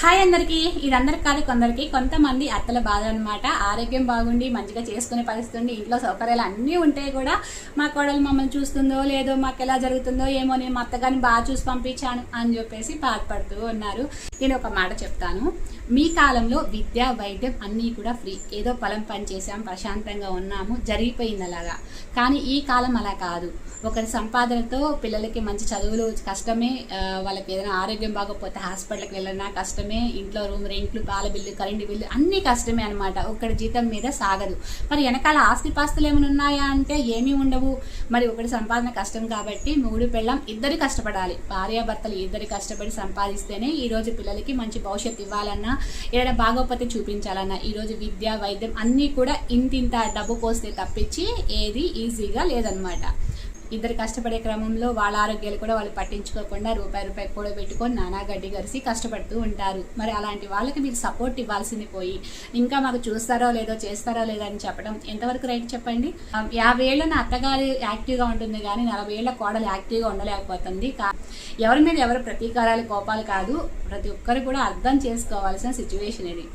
Hi అందరికీ. ఇదందరికి కాదు, కొందరికి కొంతమంది అత్తల బాధ అనమాట. ఆరోగ్యం బాగుండి మంచిగా చేసుకునే పరిస్థితి ఉండి ఇంట్లో సౌకర్యాలు అన్నీ ఉంటే కూడా మా కోడలు మమ్మల్ని చూస్తుందో లేదో, మాకు ఎలా జరుగుతుందో ఏమో, నేను మా అత్తగారిని బాగా చూసి పంపించాను అని చెప్పేసి బాధపడుతూ ఉన్నారు. నేను ఒక మాట చెప్తాను, మీ కాలంలో విద్య వైద్యం అన్నీ కూడా ఫ్రీ. ఏదో పొలం పని చేసాం, ప్రశాంతంగా ఉన్నాము, జరిగిపోయింది అలాగా. కానీ ఈ కాలం అలా కాదు. ఒకరి సంపాదనతో పిల్లలకి మంచి చదువులు కష్టమే, వాళ్ళకి ఏదైనా ఆరోగ్యం బాగోకపోతే హాస్పిటల్కి వెళ్ళినా కష్టమే, ఇంట్లో రూమ్ రెంట్లు, పాల బిల్లు, కరెంటు బిల్లు అన్నీ కష్టమే అనమాట. ఒకటి జీతం మీద సాగదు. మరి వెనకాల ఆస్తిపాస్తులు ఏమైనా ఉన్నాయా అంటే ఏమీ ఉండవు. మరి ఒకటి సంపాదన కష్టం కాబట్టి మూడు పెళ్ళం ఇద్దరు కష్టపడాలి. భార్యాభర్తలు ఇద్దరు కష్టపడి సంపాదిస్తేనే ఈరోజు పిల్లలకి మంచి భవిష్యత్తు ఇవ్వాలన్నా, ఏదైనా బాగోకపోతే చూపించాలన్నా, ఈరోజు విద్య వైద్యం అన్నీ కూడా ఇంతింత డబ్బు పోస్తే తప్పించి ఏది ఈజీగా లేదనమాట. ఇద్దరు కష్టపడే క్రమంలో వాళ్ళ ఆరోగ్యాలు కూడా వాళ్ళు పట్టించుకోకుండా రూపాయి కూడా పెట్టుకొని నానా గడ్డి గరిసి కష్టపడుతూ ఉంటారు. మరి అలాంటి వాళ్ళకి మీరు సపోర్ట్ ఇవ్వాల్సింది పోయి ఇంకా మాకు చూస్తారో లేదో, చేస్తారో లేదో అని చెప్పడం ఎంతవరకు రైట్ చెప్పండి? 50 ఏళ్ళ నా అత్తగారు యాక్టివ్గా ఉంటుంది కానీ 40 ఏళ్ళ కోడలు యాక్టివ్గా ఉండలేకపోతుంది. ఎవరి మీద ఎవరు ప్రతీకారాలు, కోపాలు కాదు, ప్రతి ఒక్కరు కూడా అర్థం చేసుకోవాల్సిన సిచ్యువేషన్ ఇది.